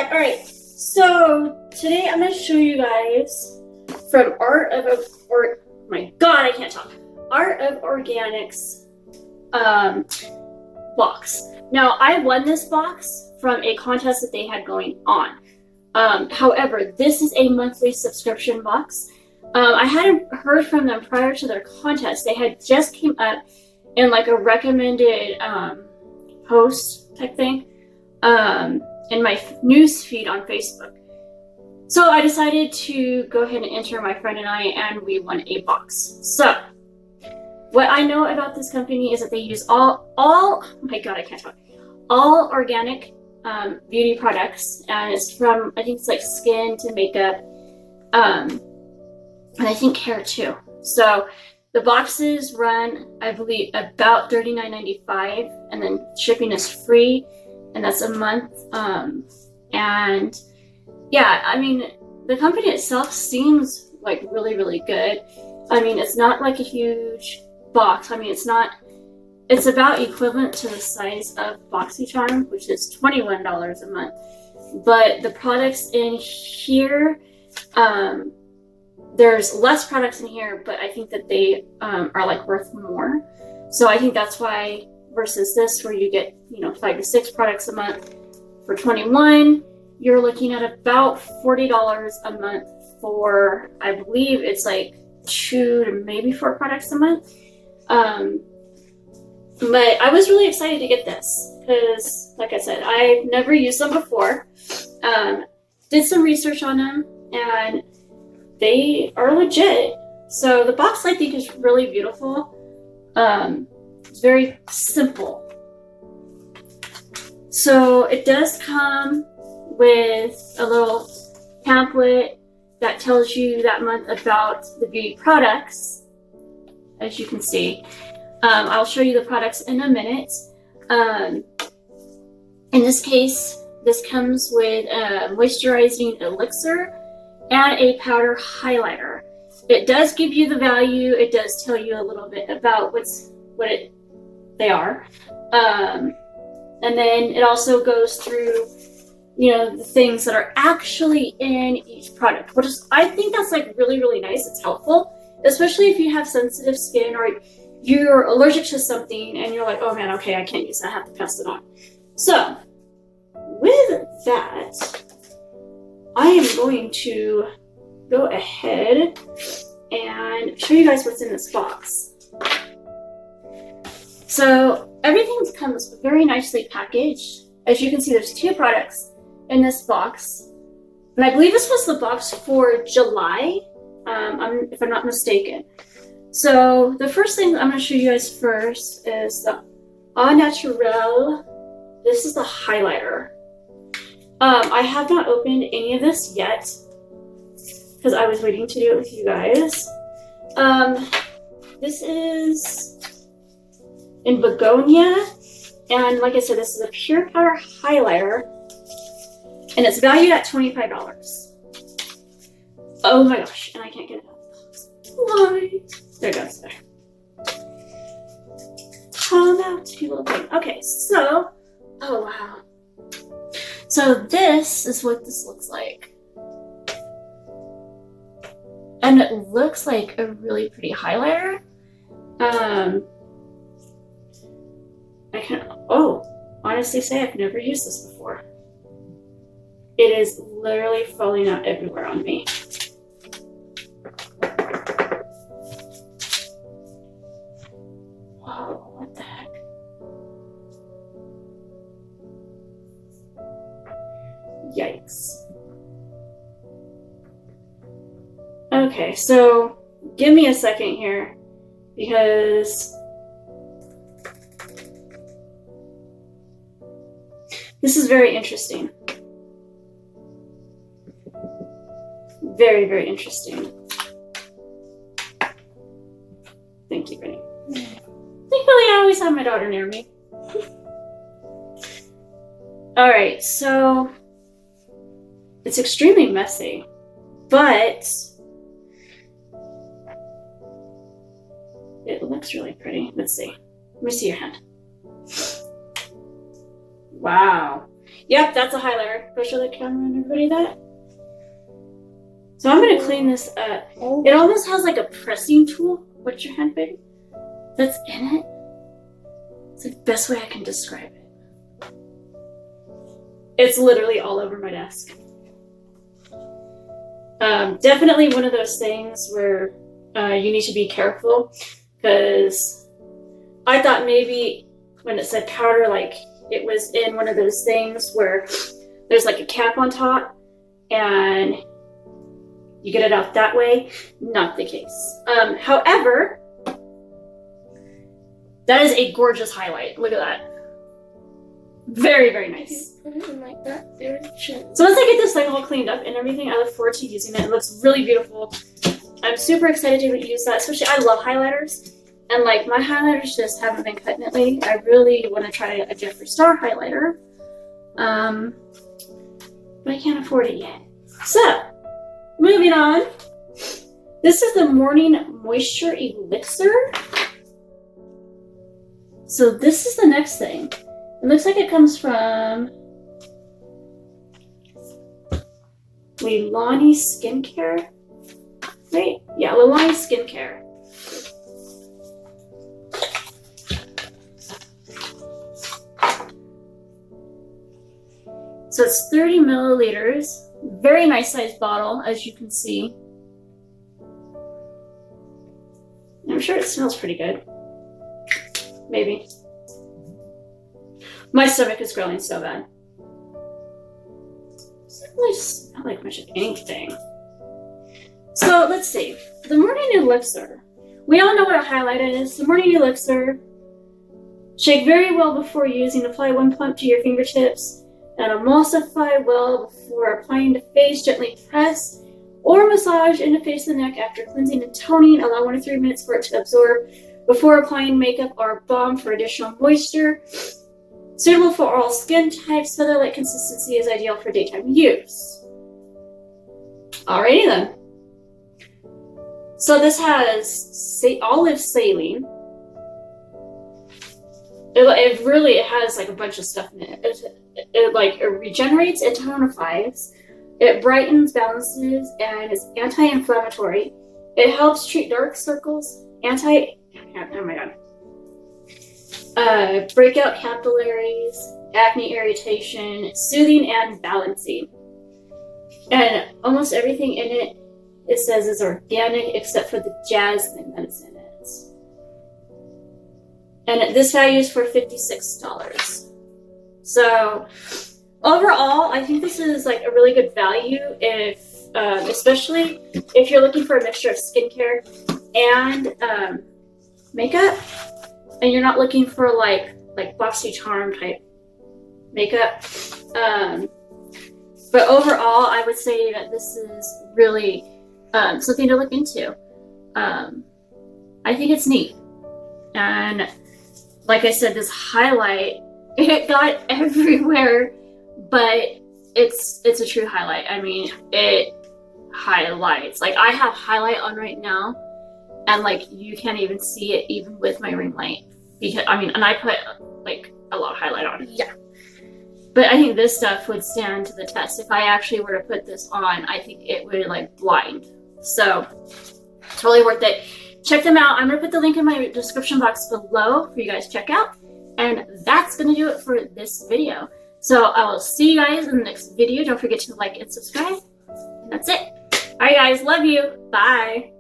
back. All right. So today I'm going to show you guys from Art of Organics box. Now I won this box from a contest that they had going on. However, this is a monthly subscription box. I hadn't heard from them prior to their contest. They had just came up in like a recommended post type thing in my news feed on Facebook. So I decided to go ahead and enter my friend and I, and we won a box. So what I know about this company is that they use all oh my god, I can't talk, all organic beauty products, and it's from, I think it's like skin to makeup, and I think hair too. So the boxes run, I believe, about $39.95, and then shipping is free, and that's a month. And yeah, I mean, the company itself seems like really, really good. I mean, it's not like a huge box. I mean, it's about equivalent to the size of BoxyCharm, which is $21 a month. But the products in here, there's less products in here, but I think that they are like worth more. So I think that's why, versus this where you get, 5 to 6 products a month for $21, you're looking at about $40 a month for, I believe it's like 2 to maybe 4 products a month. But I was really excited to get this because, like I said, I've never used them before. Did some research on them, and they are legit. So the box, I think, is really beautiful. It's very simple. So it does come with a little pamphlet that tells you that month about the beauty products, as you can see. I'll show you the products in a minute. In this case, this comes with a moisturizing elixir and a powder highlighter. It does give you the value. It does tell you a little bit about they are. And then it also goes through, the things that are actually in each product, which is, I think that's like really, really nice. It's helpful, especially if you have sensitive skin or you're allergic to something and you're like, oh man, okay, I can't use that, I have to pass it on. So with that, I am going to go ahead and show you guys what's in this box. So everything comes very nicely packaged. As you can see, there's 2 products in this box. And I believe this was the box for July, if I'm not mistaken. So the first thing I'm going to show you guys first is the Au Naturel. This is the highlighter. I have not opened any of this yet because I was waiting to do it with you guys. This is in Begonia, and like I said, this is a pure powder highlighter, and it's valued at $25. Oh my gosh, and I can't get it out of the box. Why? There it goes. There. Come out, you little thing. Okay, so, oh wow. So this is what this looks like. And it looks like a really pretty highlighter. I can, honestly say I've never used this before. It is literally falling out everywhere on me. Whoa, what the heck? Yikes. Okay, so give me a second here because this is very interesting. Very, very interesting. Thank you, Brittany. Thankfully, I always have my daughter near me. Alright, so it's extremely messy, but it looks really pretty. Let's see. Let me see your hand. Wow. Yep, that's a highlighter. Go show the camera and everybody that. So I'm gonna clean this up. It almost has like a pressing tool. What's your hand, baby? That's in it. It's the best way I can describe it. It's literally all over my desk. Definitely one of those things where you need to be careful, because I thought maybe when it said powder, like it was in one of those things where there's like a cap on top and you get it out that way. Not the case. However, that is a gorgeous highlight. Look at that. Very, very nice. Put it in like that direction. So once I get this thing all cleaned up and everything, I look forward to using it. It looks really beautiful. I'm super excited to use that, especially I love highlighters. And like my highlighters just haven't been cutting it lately. I really want to try a Jeffree Star highlighter. But I can't afford it yet. So, moving on. This is the Morning Moisture Elixir. So this is the next thing. It looks like it comes from Leilani Skincare. Right? Yeah, Leilani Skincare. So it's 30 milliliters. Very nice sized bottle, as you can see. I'm sure it smells pretty good. Maybe. My stomach is growling so bad. It doesn't really smell like much of anything. So let's see. The Morning Elixir. We all know what a highlight is. The Morning Elixir. Shake very well before using. Apply 1 pump to your fingertips. And emulsify well before applying to face. Gently press or massage into face and neck after cleansing and toning. Allow 1 to 3 minutes for it to absorb before applying makeup or balm for additional moisture. Suitable for all skin types. Feather-like consistency is ideal for daytime use. Alrighty then. So this has olive saline. It really has like a bunch of stuff in it. It regenerates, it tonifies, it brightens, balances, and is anti-inflammatory. It helps treat dark circles, breakout capillaries, acne irritation, soothing and balancing. And almost everything in it, it says is organic except for the jasmine that's in it. And this value is for $56. So overall, I think this is like a really good value if, especially if you're looking for a mixture of skincare and makeup, and you're not looking for like BoxyCharm type makeup. But overall, I would say that this is really something to look into. I think it's neat. And like I said, this highlight, it got everywhere, but it's a true highlight. I mean, it highlights. Like I have highlight on right now, and like you can't even see it even with my ring light, because I mean, and I put like a lot of highlight on. Yeah. But I think this stuff would stand to the test. If I actually were to put this on, I think it would like blind. So totally worth it. Check them out. I'm going to put the link in my description box below for you guys to check out. And that's going to do it for this video. So I will see you guys in the next video. Don't forget to like and subscribe. And that's it. All right, guys. Love you. Bye.